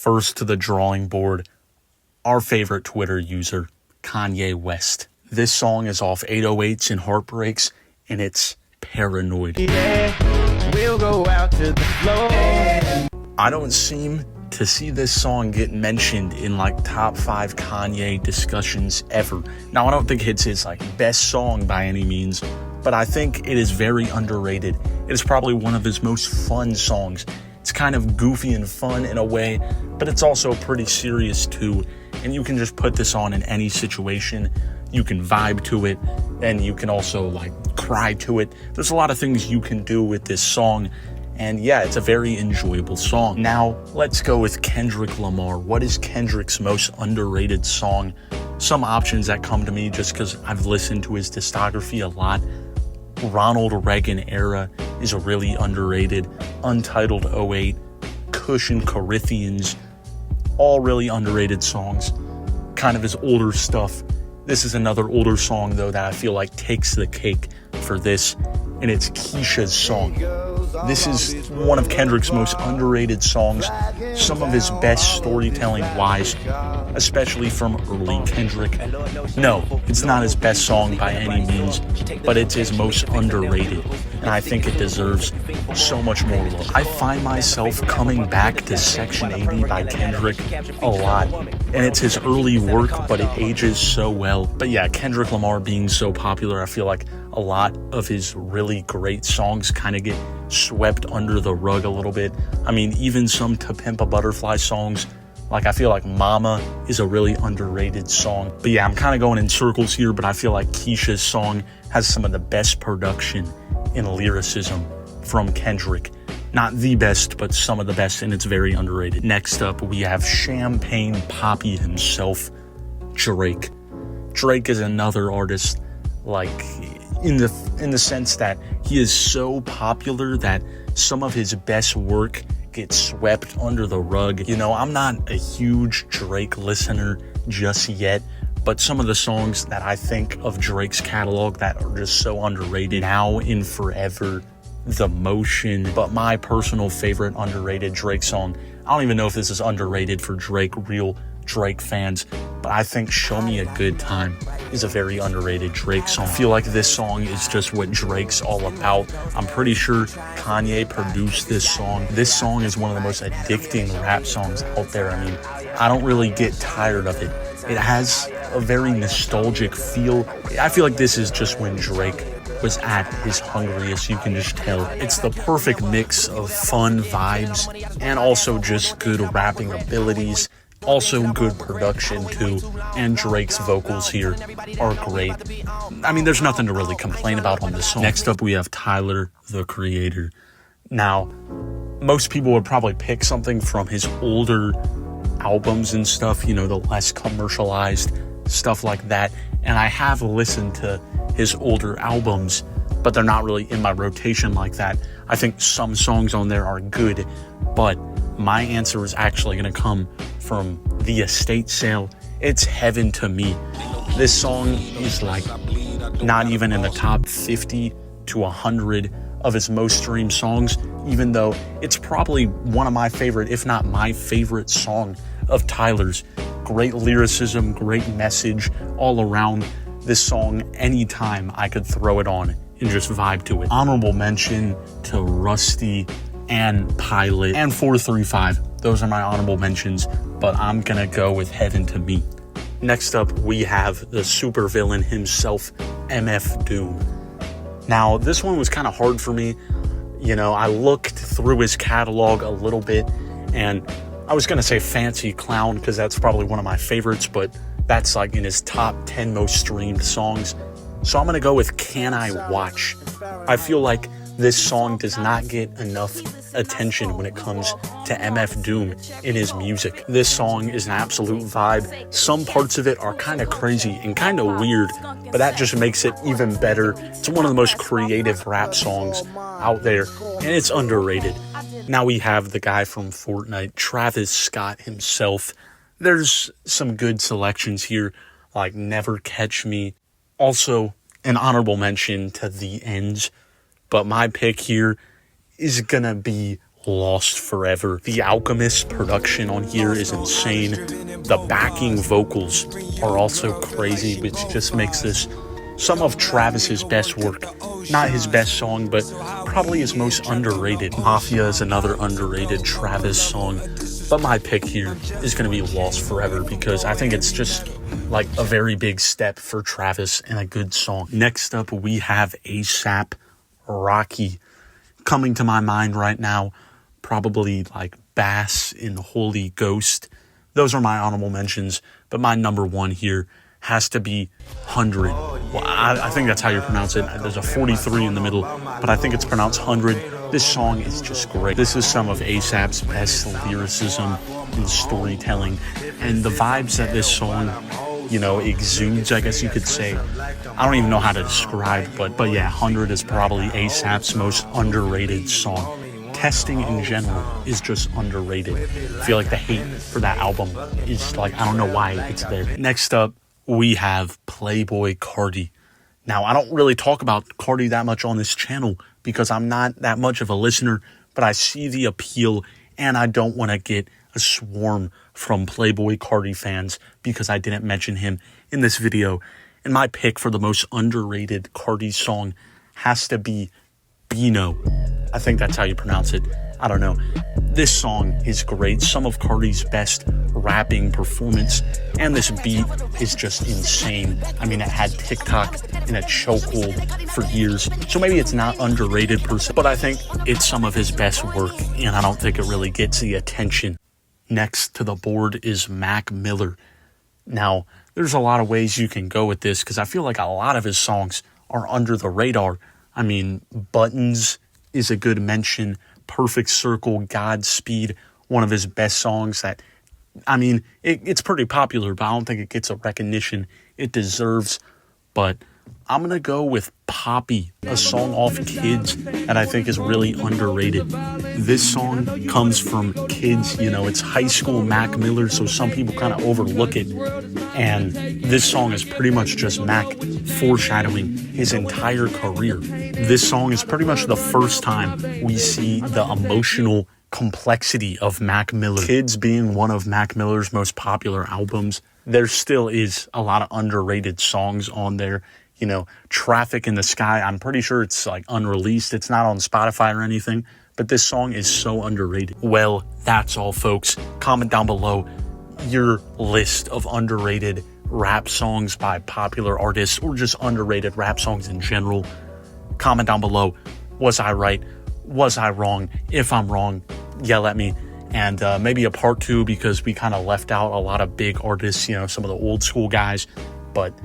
first to the drawing board, our favorite Twitter user, Kanye West. This song is off 808s and Heartbreaks, and it's Paranoid. Yeah, we'll go out to the floor. I don't seem to see this song get mentioned in like top 5 Kanye discussions ever. Now, I don't think it's his like best song by any means, but I think it is very underrated. It is probably one of his most fun songs. It's kind of goofy and fun in a way, but it's also pretty serious too. And you can just put this on in any situation. You can vibe to it, and you can also like cry to it. There's a lot of things you can do with this song. And yeah, it's a very enjoyable song. Now, let's go with Kendrick Lamar. What is Kendrick's most underrated song? Some options that come to me just because I've listened to his discography a lot. Ronald Reagan Era is a really underrated. Untitled 08, Cushion Corinthians, all really underrated songs. Kind of his older stuff. This is another older song, though, that I feel like takes the cake for this, and it's Keisha's song. This is one of Kendrick's most underrated songs, some of his best storytelling-wise, especially from early Kendrick. No, it's not his best song by any means, but it's his most underrated, and I think it deserves so much more love. I find myself coming back to Section 80 by Kendrick a lot, and it's his early work, but it ages so well. But yeah, Kendrick Lamar being so popular, I feel like a lot of his really great songs kind of get swept under the rug a little bit. I mean, even some To Pimp a Butterfly songs, like I feel like Mama is a really underrated song. But yeah, I'm kind of going in circles here, but I feel like Keisha's song has some of the best production and lyricism from Kendrick. Not the best, but some of the best, and it's very underrated. Next up, we have Champagne Papi himself, Drake. Drake is another artist, like, in the sense that he is so popular that some of his best work gets swept under the rug. You know, I'm not a huge Drake listener just yet, but some of the songs that I think of Drake's catalog that are just so underrated, Now and Forever, The Motion. But my personal favorite underrated Drake song, I don't even know if this is underrated for Drake, real Drake fans, but I think Show Me a Good Time is a very underrated Drake song. I feel like this song is just what Drake's all about. I'm pretty sure Kanye produced this song. This song is one of the most addicting rap songs out there. I mean, I don't really get tired of it. It has a very nostalgic feel. I feel like this is just when Drake was at his hungriest, you can just tell. It's the perfect mix of fun vibes and also just good rapping abilities. Also good production too, and Drake's vocals here are great. I mean, there's nothing to really complain about on this song. Next up, we have Tyler, the Creator. Now, most people would probably pick something from his older albums and stuff, you know, the less commercialized stuff like that. And I have listened to his older albums, but they're not really in my rotation like that. I think some songs on there are good, but my answer is actually going to come from The Estate Sale. It's Heaven to Me. This song is like not even in the top 50 to 100 of his most streamed songs, even though it's probably one of my favorite, if not my favorite song of Tyler's. Great lyricism, great message all around. This song, anytime I could throw it on and just vibe to it. Honorable mention to Rusty and Pilot and 435. Those are my honorable mentions, but I'm gonna go with Heaven to Me. Next up, we have the supervillain himself, MF Doom. Now, this one was kind of hard for me. You know, I looked through his catalog a little bit, and I was gonna say Fancy Clown because that's probably one of my favorites, but that's like in his top 10 most streamed songs. So I'm gonna go with Can I Watch. I feel like this song does not get enough attention when it comes to MF Doom in his music. This song is an absolute vibe. Some parts of it are kind of crazy and kind of weird, but that just makes it even better. It's one of the most creative rap songs out there, and it's underrated. Now we have the guy from Fortnite, Travis Scott himself. There's some good selections here, like Never Catch Me. Also, an honorable mention to The Ends. But my pick here is gonna be Lost Forever. The Alchemist production on here is insane. The backing vocals are also crazy, which just makes this some of Travis's best work. Not his best song, but probably his most underrated. Mafia is another underrated Travis song, but my pick here is going to be Lost Forever because I think it's just like a very big step for Travis and a good song. Next up, we have A$AP Rocky. Coming to my mind right now, probably like Bass and Holy Ghost. Those are my honorable mentions, but my number one here has to be 100. Well, I think that's how you pronounce it. There's a 43 in the middle, but I think it's pronounced 100. This song is just great. This is some of A$AP's best lyricism and storytelling, and the vibes that this song, exudes, I guess you could say. I don't even know how to describe, but yeah, 100 is probably A$AP's most underrated song. Testing in general is just underrated. I feel like the hate for that album is like, I don't know why it's there. Next up, we have Playboi Carti. Now, I don't really talk about Carti that much on this channel because I'm not that much of a listener, but I see the appeal and I don't want to get a swarm from Playboi Carti fans because I didn't mention him in this video. And my pick for the most underrated Carti song has to be Bino. I think that's how you pronounce it. I don't know. This song is great. Some of Carti's best rapping performance, and this beat is just insane. I mean, it had TikTok in a chokehold for years, so maybe it's not underrated per se, but I think it's some of his best work, and I don't think it really gets the attention. Next to the board is Mac Miller. Now, there's a lot of ways you can go with this, because I feel like a lot of his songs are under the radar. I mean, Buttons is a good mention. Perfect Circle, Godspeed, one of his best songs that, I mean, it's pretty popular, but I don't think it gets a recognition it deserves. But I'm going to go with Poppy, a song off Kids that I think is really underrated. This song comes from Kids, it's high school Mac Miller, so some people kind of overlook it. And this song is pretty much just Mac foreshadowing his entire career. This song is pretty much the first time we see the emotional complexity of Mac Miller. Kids being one of Mac Miller's most popular albums, there still is a lot of underrated songs on there. Traffic in the Sky, I'm pretty sure it's like unreleased. It's not on Spotify or anything, but this song is so underrated. Well, that's all, folks. Comment down below your list of underrated rap songs by popular artists or just underrated rap songs in general. Comment down below. Was I right? Was I wrong? If I'm wrong, yell at me. And maybe a part 2 because we kind of left out a lot of big artists, some of the old school guys. But,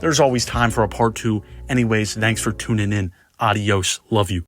there's always time for a part 2. Anyways, thanks for tuning in. Adios. Love you.